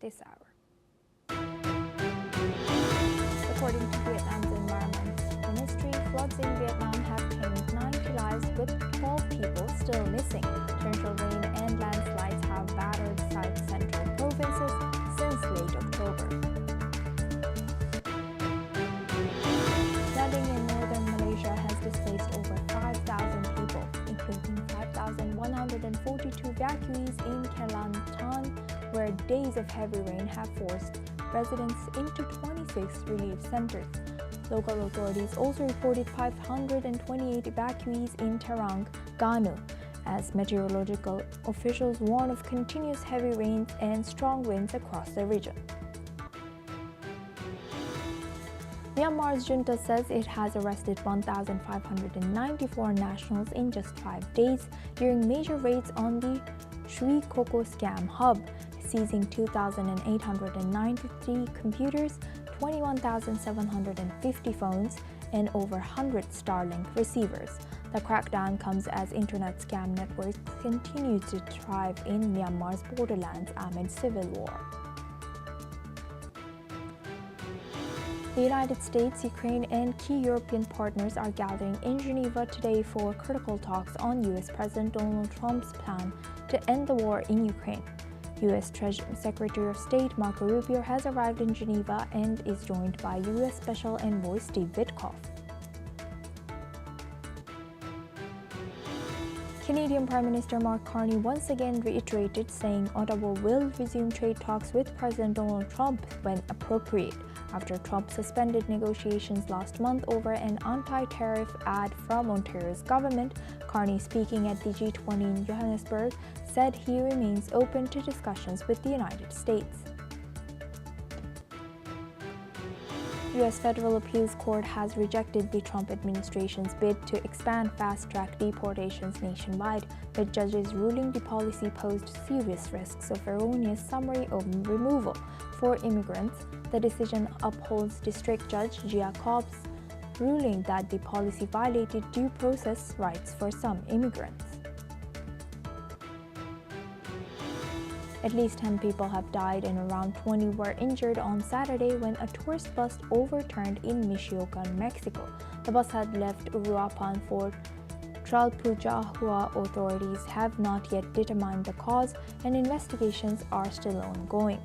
this hour. According to Vietnam's Environment Ministry, floods in Vietnam have claimed 90 lives, with 12 people still missing. Torrential rain and landslides have battered South Central provinces since late October. Flooding in northern Malaysia has displaced over 5,000 people, including 5,142 evacuees in Kelantan, where days of heavy rain have forced residents into 26 relief centers. Local authorities also reported 528 evacuees in Terengganu, as meteorological officials warn of continuous heavy rains and strong winds across the region. Myanmar's junta says it has arrested 1,594 nationals in just 5 days during major raids on the Shui Koko scam hub, seizing 2,893 computers, 21,750 phones, and over 100 Starlink receivers. The crackdown comes as internet scam networks continue to thrive in Myanmar's borderlands amid civil war. The United States, Ukraine, and key European partners are gathering in Geneva today for critical talks on U.S. President Donald Trump's plan to end the war in Ukraine. U.S. Secretary of State Marco Rubio has arrived in Geneva and is joined by U.S. Special Envoy Steve Witkoff. Canadian Prime Minister Mark Carney once again reiterated, saying Ottawa will resume trade talks with President Donald Trump when appropriate, after Trump suspended negotiations last month over an anti-tariff ad from Ontario's government. Carney, speaking at the G20 in Johannesburg, said he remains open to discussions with the United States. U.S. Federal Appeals Court has rejected the Trump administration's bid to expand fast-track deportations nationwide, with judges ruling the policy posed serious risks of erroneous summary of removal for immigrants. The decision upholds District Judge Gia Cobb's ruling that the policy violated due process rights for some immigrants. At least 10 people have died and around 20 were injured on Saturday when a tourist bus overturned in Michoacan, Mexico. The bus had left Uruapan for Tlalpujahua. Authorities have not yet determined the cause, and investigations are still ongoing.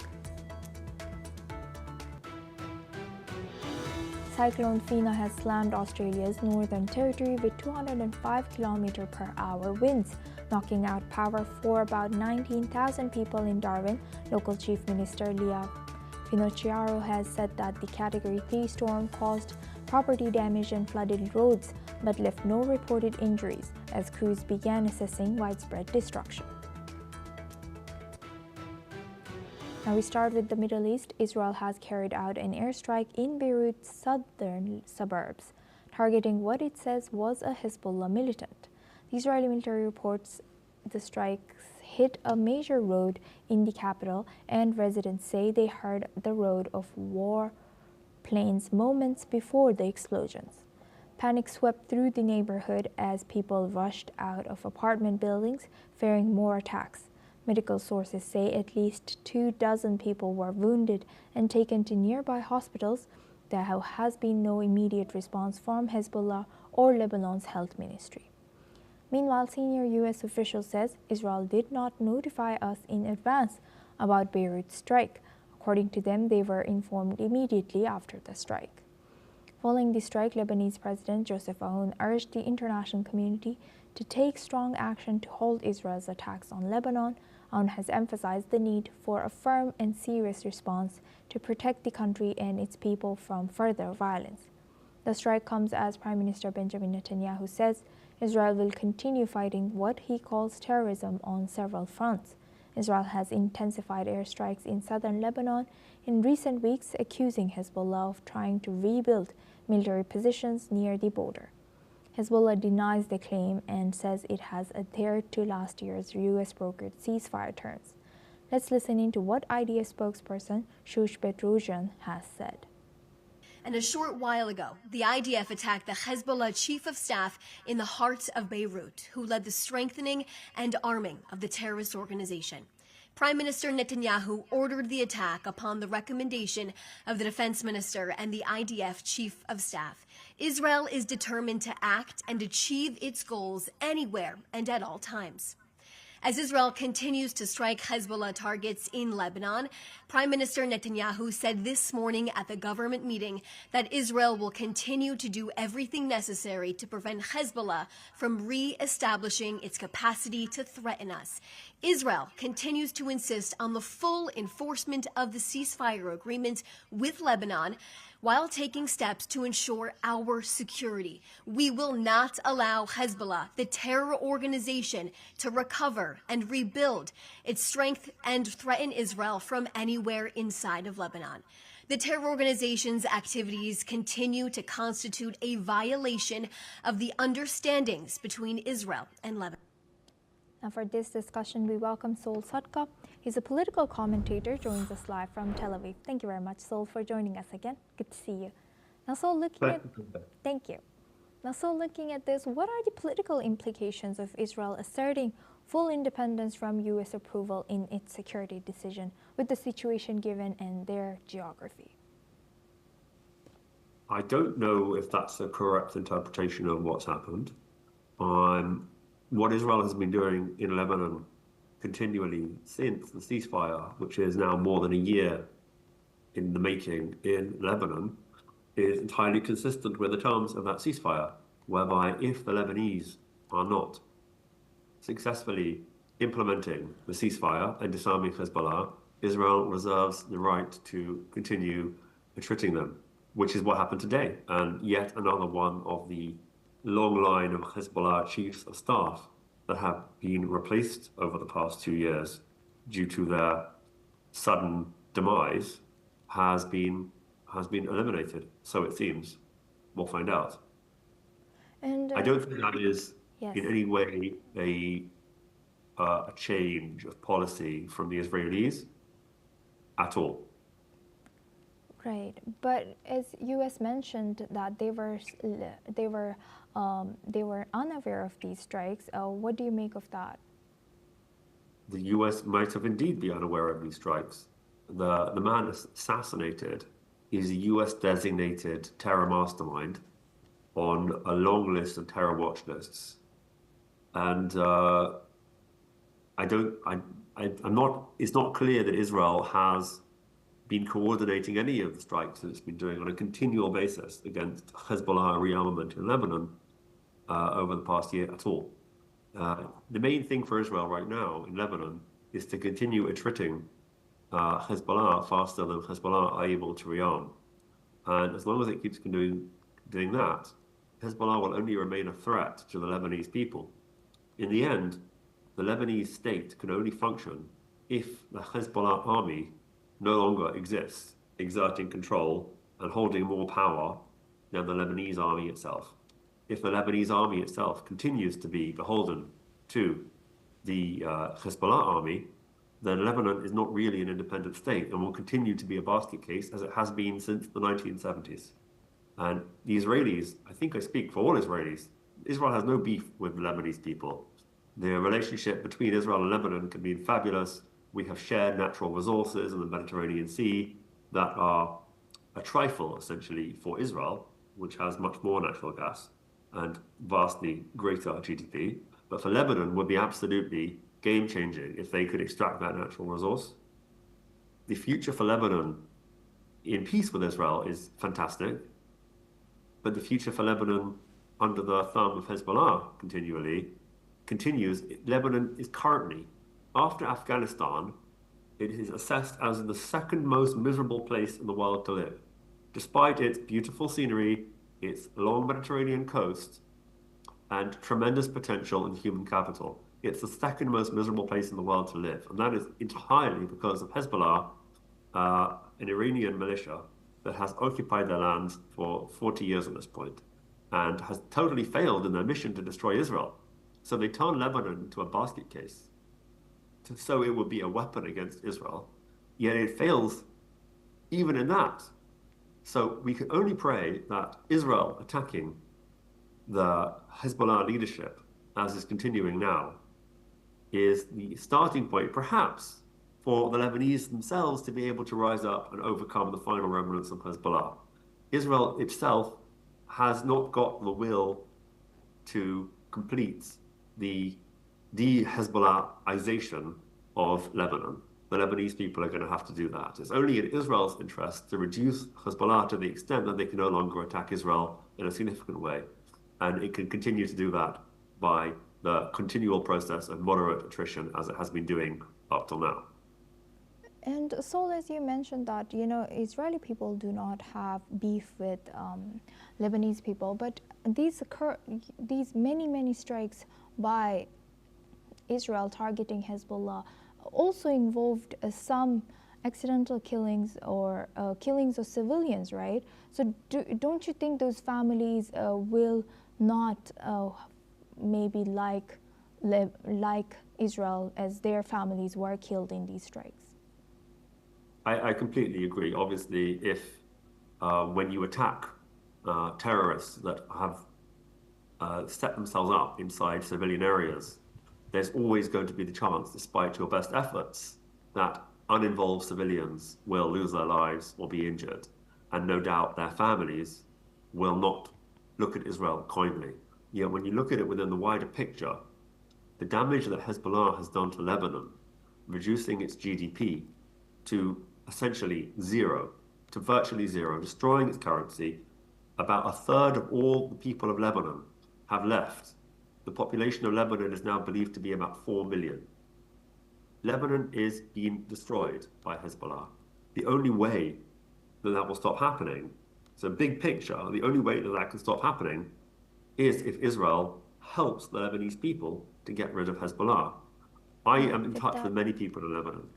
Cyclone Fina has slammed Australia's Northern Territory with 205 km/h winds, knocking out power for about 19,000 people in Darwin. Local Chief Minister Leah Finocchiaro has said that the Category 3 storm caused property damage and flooded roads, but left no reported injuries as crews began assessing widespread destruction. Now we start with the Middle East. Israel has carried out an airstrike in Beirut's southern suburbs, targeting what it says was a Hezbollah militant. The Israeli military reports the strikes hit a major road in the capital, and residents say they heard the roar of war planes moments before the explosions. Panic swept through the neighborhood as people rushed out of apartment buildings, fearing more attacks. Medical sources say at least 24 people were wounded and taken to nearby hospitals. There has been no immediate response from Hezbollah or Lebanon's health ministry. Meanwhile, senior U.S. official says Israel did not notify us in advance about Beirut's strike. According to them, they were informed immediately after the strike. Following the strike, Lebanese President Joseph Aoun urged the international community to take strong action to halt Israel's attacks on Lebanon. Aoun has emphasized the need for a firm and serious response to protect the country and its people from further violence. The strike comes as Prime Minister Benjamin Netanyahu says Israel will continue fighting what he calls terrorism on several fronts. Israel has intensified airstrikes in southern Lebanon in recent weeks, accusing Hezbollah of trying to rebuild military positions near the border. Hezbollah denies the claim and says it has adhered to last year's U.S.-brokered ceasefire terms. Let's listen into what IDF spokesperson Shush Bedrosian has said. And a short while ago, the IDF attacked the Hezbollah chief of staff in the heart of Beirut, who led the strengthening and arming of the terrorist organization. Prime Minister Netanyahu ordered the attack upon the recommendation of the defense minister and the IDF chief of staff. Israel is determined to act and achieve its goals anywhere and at all times. As Israel continues to strike Hezbollah targets in Lebanon, Prime Minister Netanyahu said this morning at the government meeting that Israel will continue to do everything necessary to prevent Hezbollah from re-establishing its capacity to threaten us. Israel continues to insist on the full enforcement of the ceasefire agreement with Lebanon, while taking steps to ensure our security. We will not allow Hezbollah, the terror organization, to recover and rebuild its strength and threaten Israel from anywhere inside of Lebanon. The terror organization's activities continue to constitute a violation of the understandings between Israel and Lebanon. Now for this discussion, we welcome Sol Sadka. He's a political commentator, joins us live from Tel Aviv. Thank you very much, Sol, for joining us again. Good to see you. Now, Sol, thank you. Now, Sol, looking at this, what are the political implications of Israel asserting full independence from U.S. approval in its security decision with the situation given and their geography? I don't know if that's a correct interpretation of what's happened. What Israel has been doing in Lebanon continually since the ceasefire, which is now more than a year in the making in Lebanon, is entirely consistent with the terms of that ceasefire, whereby if the Lebanese are not successfully implementing the ceasefire and disarming Hezbollah, Israel reserves the right to continue treating them, which is what happened today. And yet another one of the long line of Hezbollah chiefs of staff that have been replaced over the past 2 years due to their sudden demise has been eliminated. So it seems. We'll find out. And I don't think that is in any way a change of policy from the Israelis at all. Right, but as U.S. mentioned that they were unaware of these strikes. What do you make of that? The U.S. might have indeed been unaware of these strikes. The man assassinated is a U.S. designated terror mastermind on a long list of terror watch lists, and it's not clear that Israel has been coordinating any of the strikes that it's been doing on a continual basis against Hezbollah rearmament in Lebanon over the past year at all. The main thing for Israel right now in Lebanon is to continue attriting Hezbollah faster than Hezbollah are able to rearm. And as long as it keeps doing that, Hezbollah will only remain a threat to the Lebanese people. In the end, the Lebanese state can only function if the Hezbollah army no longer exists, exerting control and holding more power than the Lebanese army itself. If the Lebanese army itself continues to be beholden to the Hezbollah army, then Lebanon is not really an independent state and will continue to be a basket case as it has been since the 1970s. And the Israelis, I think I speak for all Israelis, Israel has no beef with the Lebanese people. The relationship between Israel and Lebanon can be fabulous. We have shared natural resources in the Mediterranean Sea that are a trifle, essentially, for Israel, which has much more natural gas and vastly greater GDP. But for Lebanon, would be absolutely game-changing if they could extract that natural resource. The future for Lebanon in peace with Israel is fantastic, but the future for Lebanon under the thumb of Hezbollah continues. Lebanon is currently, after Afghanistan, it is assessed as the second most miserable place in the world to live. Despite its beautiful scenery, its long Mediterranean coast, and tremendous potential in human capital, it's the second most miserable place in the world to live. And that is entirely because of Hezbollah, an Iranian militia that has occupied their lands for 40 years at this point and has totally failed in their mission to destroy Israel. So they turn Lebanon into a basket case. So it would be a weapon against Israel, yet it fails even in that. So we can only pray that Israel attacking the Hezbollah leadership, as is continuing now, is the starting point, perhaps, for the Lebanese themselves to be able to rise up and overcome the final remnants of Hezbollah. Israel itself has not got the will to complete the de-Hezbollahization of Lebanon. The Lebanese people are going to have to do that. It's only in Israel's interest to reduce Hezbollah to the extent that they can no longer attack Israel in a significant way. And it can continue to do that by the continual process of moderate attrition as it has been doing up till now. And Sol, as you mentioned that, Israeli people do not have beef with Lebanese people, but these many strikes by Israel targeting Hezbollah also involved some accidental killings or killings of civilians, right? So don't you think those families will not maybe like Israel as their families were killed in these strikes? I completely agree. Obviously, if when you attack terrorists that have set themselves up inside civilian areas, there's always going to be the chance, despite your best efforts, that uninvolved civilians will lose their lives or be injured. And no doubt their families will not look at Israel kindly. Yet when you look at it within the wider picture, the damage that Hezbollah has done to Lebanon, reducing its GDP to essentially zero, to virtually zero, destroying its currency, about a third of all the people of Lebanon have left. The population of Lebanon is now believed to be about 4 million. Lebanon is being destroyed by Hezbollah. The only way that will stop happening, so big picture, the only way that can stop happening is if Israel helps the Lebanese people to get rid of Hezbollah. I am in touch with many people in Lebanon.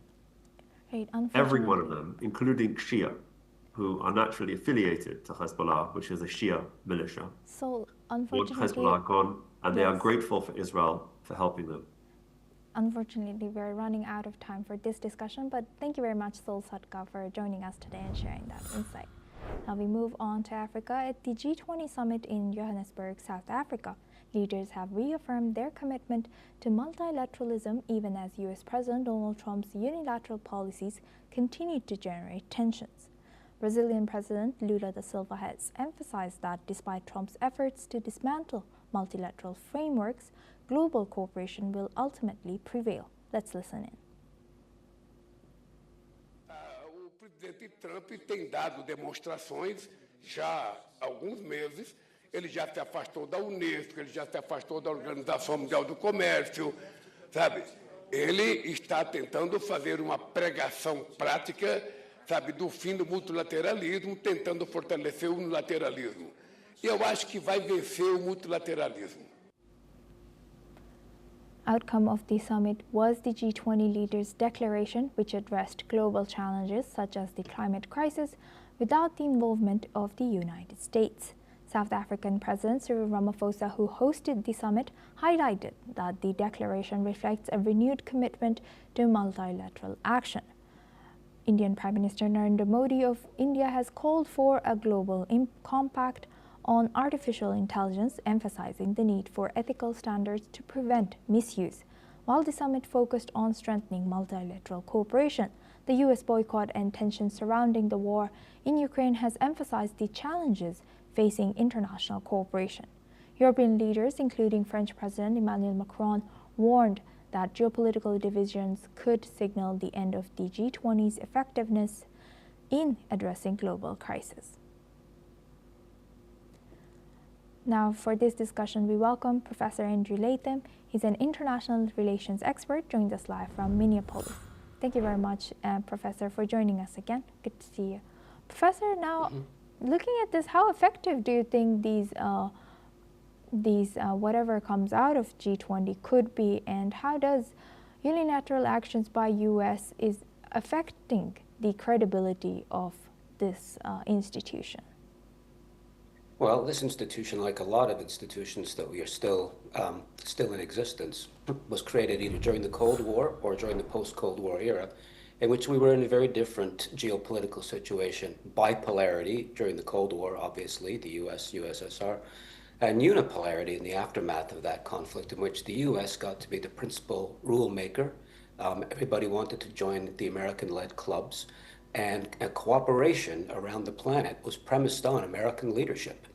Right, every one of them, including Shia, who are naturally affiliated to Hezbollah, which is a Shia militia, so want Hezbollah gone, and they are grateful for Israel for helping them. Unfortunately, we're running out of time for this discussion, but thank you very much, Sol Sadka, for joining us today and sharing that insight. Now we move on to Africa. At the G20 summit in Johannesburg, South Africa, leaders have reaffirmed their commitment to multilateralism even as U.S. President Donald Trump's unilateral policies continue to generate tensions. Brazilian President Lula da Silva has emphasized that despite Trump's efforts to dismantle multilateral frameworks, global cooperation will ultimately prevail. Let's listen in. O presidente Trump tem dado demonstrações já há alguns meses. Ele já se afastou da Unesco, ele já se afastou da Organização Mundial do Comércio, sabe? Ele está tentando fazer uma pregação prática, sabe, do fim do multilateralismo, tentando fortalecer o unilateralismo. E eu acho que vai vencer o multilateralismo. Outcome of the summit was the G20 leaders' declaration, which addressed global challenges such as the climate crisis without the involvement of the United States. South African President Cyril Ramaphosa, who hosted the summit, highlighted that the declaration reflects a renewed commitment to multilateral action. Indian Prime Minister Narendra Modi of India has called for a global compact on artificial intelligence, emphasizing the need for ethical standards to prevent misuse. While the summit focused on strengthening multilateral cooperation, the U.S. boycott and tensions surrounding the war in Ukraine has emphasized the challenges facing international cooperation. European leaders, including French President Emmanuel Macron, warned that geopolitical divisions could signal the end of the G20's effectiveness in addressing global crisis. Now, for this discussion, we welcome Professor Andrew Latham. He's an international relations expert, joins us live from Minneapolis. Thank you very much, Professor, for joining us again. Good to see you. Professor, now, looking at this, how effective do you think these whatever comes out of G20 could be, and how does unilateral actions by U.S. is affecting the credibility of this institution? Well, this institution, like a lot of institutions that we are still in existence, was created either during the Cold War or during the post-Cold War era, in which we were in a very different geopolitical situation. Bipolarity during the Cold War, obviously, the US, USSR, and unipolarity in the aftermath of that conflict, in which the US got to be the principal rule maker, Everybody wanted to join the American-led clubs, and a cooperation around the planet was premised on American leadership.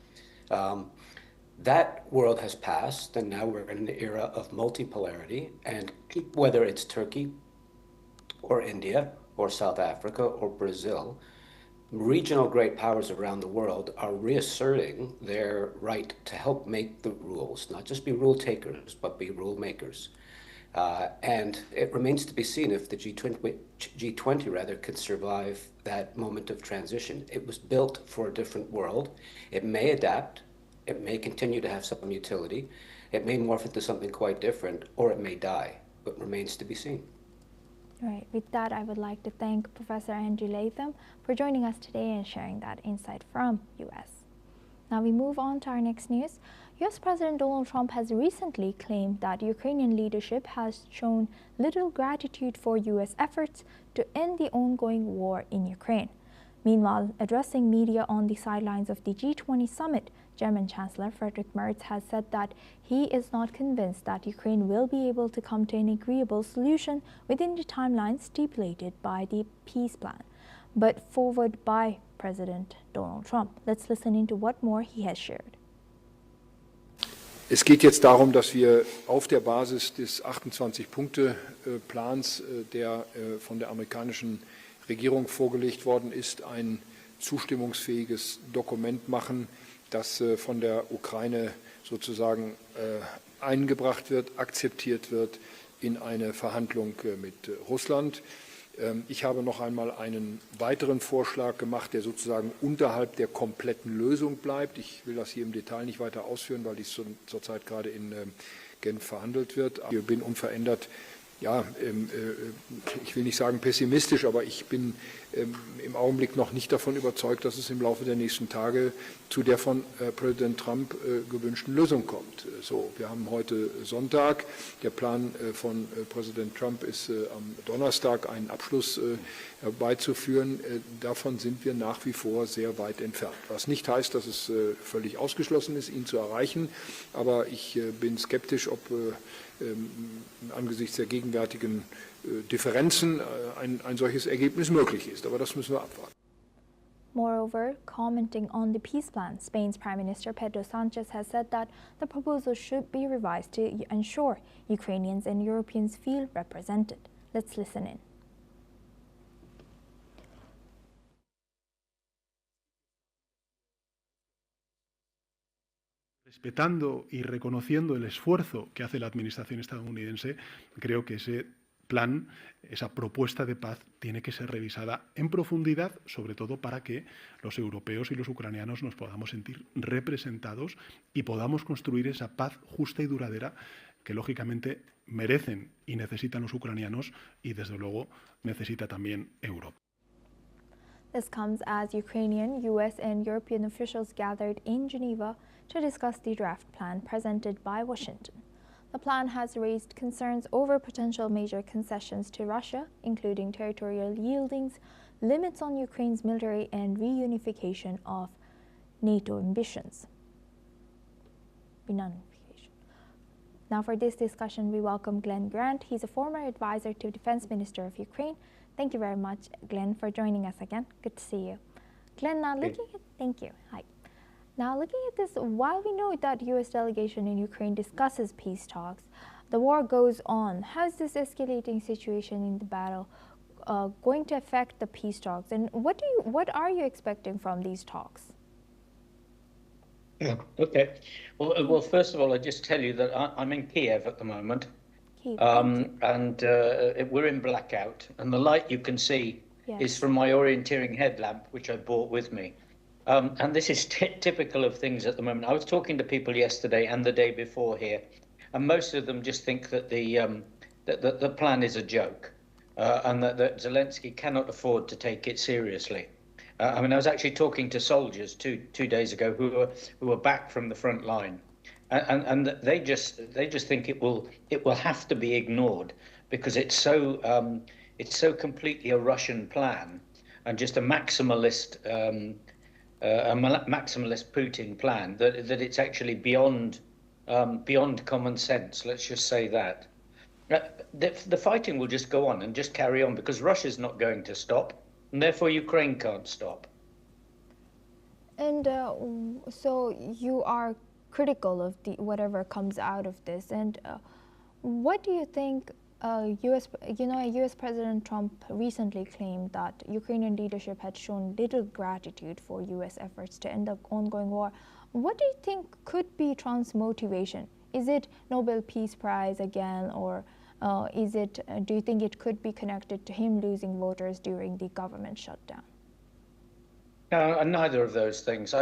That world has passed, and now we're in an era of multipolarity, and whether it's Turkey or India or South Africa or Brazil, regional great powers around the world are reasserting their right to help make the rules, not just be rule takers, but be rule makers. And it remains to be seen if the G20 rather could survive that moment of transition. It was built for a different world. It may adapt. It may continue to have some utility. It may morph into something quite different, or it may die, but remains to be seen. Right. With that, I would like to thank Professor Andrew Latham for joining us today and sharing that insight from U.S. Now we move on to our next news. U.S. President Donald Trump has recently claimed that Ukrainian leadership has shown little gratitude for U.S. efforts to end the ongoing war in Ukraine. Meanwhile, addressing media on the sidelines of the G20 summit, German Chancellor Friedrich Merz has said that he is not convinced that Ukraine will be able to come to an agreeable solution within the timeline stipulated by the peace plan, but forwarded by President Donald Trump. Let's listen into what more he has shared. Es geht jetzt darum, dass wir auf der Basis des 28-Punkte-Plans, der von der amerikanischen Regierung vorgelegt worden ist, ein zustimmungsfähiges Dokument machen, das von der Ukraine sozusagen eingebracht wird, akzeptiert wird in eine Verhandlung mit Russland. Ich habe noch einmal einen weiteren Vorschlag gemacht, der sozusagen unterhalb der kompletten Lösung bleibt. Ich will das hier im Detail nicht weiter ausführen, weil dies zurzeit gerade in Genf verhandelt wird. Ich bin unverändert, ja, ich will nicht sagen pessimistisch, aber ich bin im Augenblick noch nicht davon überzeugt, dass es im Laufe der nächsten Tage zu der von Präsident Trump gewünschten Lösung kommt. So, wir haben heute Sonntag. Der Plan von Präsident Trump ist am Donnerstag einen Abschluss herbeizuführen. Davon sind wir nach wie vor sehr weit entfernt. Was nicht heißt, dass es völlig ausgeschlossen ist, ihn zu erreichen, aber ich bin skeptisch, ob angesichts der gegenwärtigen Differenzen ein solches Ergebnis möglich ist. Aber das müssen wir abwarten. Moreover, commenting on the peace plan, Spain's Prime Minister Pedro Sanchez has said that the proposal should be revised to ensure Ukrainians and Europeans feel represented. Let's listen in. Respetando y reconociendo el esfuerzo que hace la administración estadounidense, creo que ese plan, esa propuesta de paz, tiene que ser revisada en profundidad, sobre todo para que los europeos y los ucranianos nos podamos sentir representados y podamos construir esa paz justa y duradera que, lógicamente, merecen y necesitan los ucranianos y, desde luego, necesita también Europa. This comes as Ukrainian, U.S. and European officials gathered in Geneva to discuss the draft plan presented by Washington. The plan has raised concerns over potential major concessions to Russia, including territorial yieldings, limits on Ukraine's military, and reunification of NATO ambitions. Now for this discussion, we welcome Glenn Grant. He's a former advisor to Defense Minister of Ukraine. Thank you very much, Glenn, for joining us again. Good to see you. Glenn, now thank you. Hi. Now, looking at this, while we know that U.S. delegation in Ukraine discusses peace talks, the war goes on. How is this escalating situation in the battle going to affect the peace talks? And what are you expecting from these talks? Yeah, okay. Well, first of all, I just tell you that I'm in Kiev at the moment. And we're in blackout. And the light you can see is from my orienteering headlamp, which I brought with me. And this is typical of things at the moment. I was talking to people yesterday and the day before here, and most of them just think that the plan is a joke, and that Zelensky cannot afford to take it seriously. I mean, I was actually talking to soldiers two days ago who were back from the front line, and they just think it will have to be ignored because it's so completely a Russian plan and just a maximalist Putin plan that it's actually beyond common sense. Let's just say that. The fighting will just go on and just carry on because Russia's not going to stop, and therefore Ukraine can't stop. And so you are critical of whatever comes out of this. And what do you think? U.S. President Trump recently claimed that Ukrainian leadership had shown little gratitude for U.S. efforts to end the ongoing war. What do you think could be Trump's motivation? Is it Nobel Peace Prize again, or do you think it could be connected to him losing voters during the government shutdown? Neither of those things.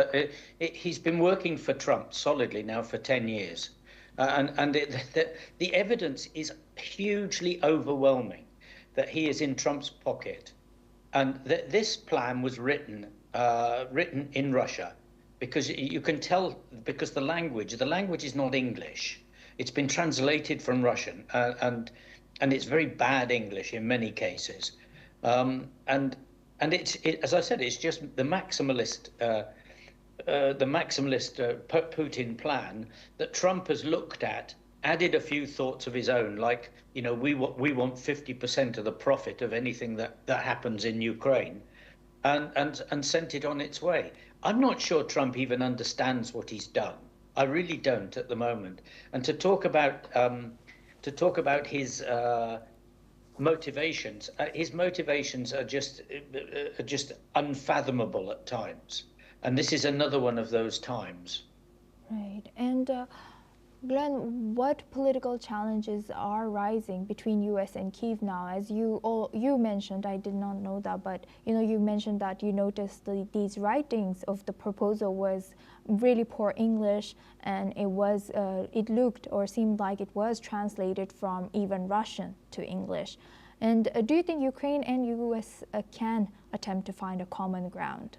He's been working for Trump solidly now for 10 years. The evidence is hugely overwhelming that he is in Trump's pocket. And this plan was written in Russia because you can tell, because the language is not English. It's been translated from Russian and it's very bad English in many cases. And as I said, it's just the maximalist Putin plan that Trump has looked at, added a few thoughts of his own, like, we want 50% of the profit of anything that happens in Ukraine, and sent it on its way. I'm not sure Trump even understands what he's done. I really don't at the moment. And to talk about his motivations are just unfathomable at times. And this is another one of those times. Right. And Glenn, what political challenges are rising between U.S. and Kyiv now? As you mentioned, I did not know that, but you mentioned that you noticed these writings of the proposal was really poor English, and it looked or seemed like it was translated from even Russian to English. And do you think Ukraine and U.S. Can attempt to find a common ground?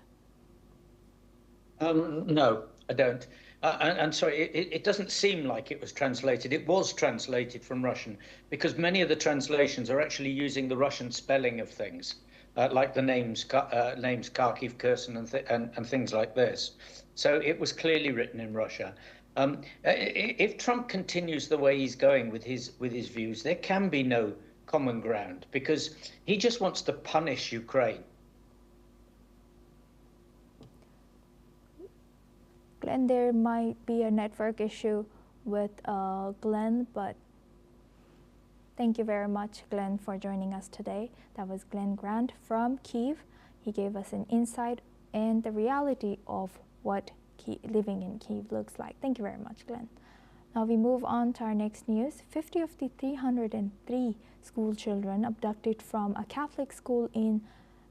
No, I don't. And sorry, it doesn't seem like it was translated. It was translated from Russian because many of the translations are actually using the Russian spelling of things, like the names Kharkiv, Kherson, and things like this. So it was clearly written in Russia. If Trump continues the way he's going with his views, there can be no common ground because he just wants to punish Ukraine. Glenn, there might be a network issue with Glenn, but thank you very much, Glenn, for joining us today. That was Glenn Grant from Kyiv. He gave us an insight and the reality of what living in Kyiv looks like. Thank you very much, Glenn. Now we move on to our next news. 50 of the 303 school children abducted from a Catholic school in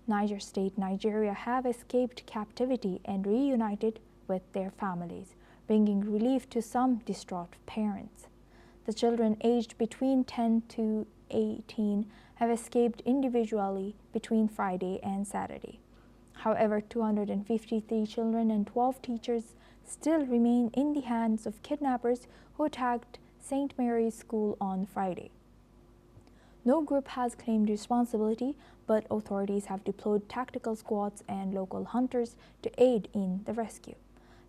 Niger State, Nigeria, have escaped captivity and reunited with their families, bringing relief to some distraught parents. The children aged between 10 to 18 have escaped individually between Friday and Saturday. However, 253 children and 12 teachers still remain in the hands of kidnappers who attacked St. Mary's School on Friday. No group has claimed responsibility, but authorities have deployed tactical squads and local hunters to aid in the rescue.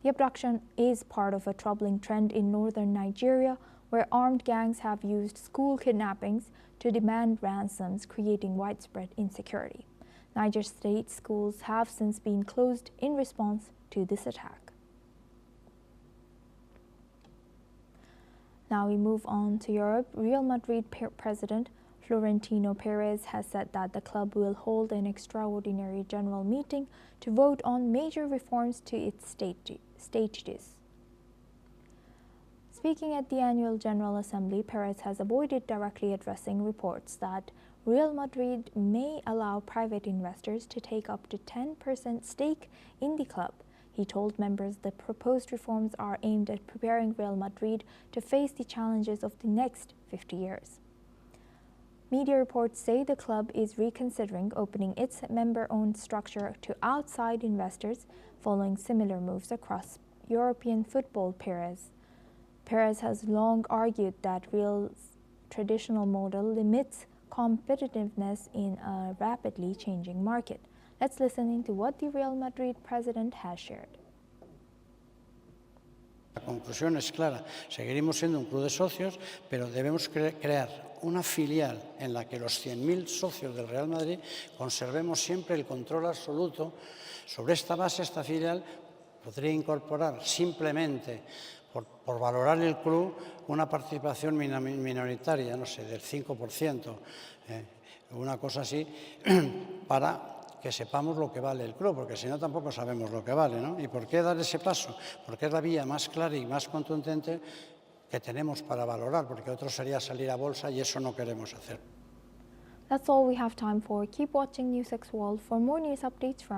The abduction is part of a troubling trend in northern Nigeria, where armed gangs have used school kidnappings to demand ransoms, creating widespread insecurity. Niger State schools have since been closed in response to this attack. Now we move on to Europe. Real Madrid president Florentino Perez has said that the club will hold an extraordinary general meeting to vote on major reforms to its stages. Speaking at the annual General Assembly, Perez has avoided directly addressing reports that Real Madrid may allow private investors to take up to 10% stake in the club. He told members the proposed reforms are aimed at preparing Real Madrid to face the challenges of the next 50 years. Media reports say the club is reconsidering opening its member-owned structure to outside investors following similar moves across European football. Perez has long argued that Real's traditional model limits competitiveness in a rapidly changing market. Let's listen into what the Real Madrid president has shared. La conclusión es clara. Seguiremos siendo un club de socios, pero debemos crear una filial en la que los 100.000 socios del Real Madrid conservemos siempre el control absoluto. Sobre esta base, esta filial podría incorporar simplemente, por valorar el club, una participación minoritaria, no sé, del 5%, una cosa así, para que sepamos lo que vale el club, porque si no tampoco sabemos lo que vale, ¿no? ¿Y por qué dar ese paso? Porque es la vía más clara y más contundente que tenemos para valorar, porque otro sería salir a bolsa y eso no queremos hacer. That's all we have time for. Keep watching NewsX World for more news updates from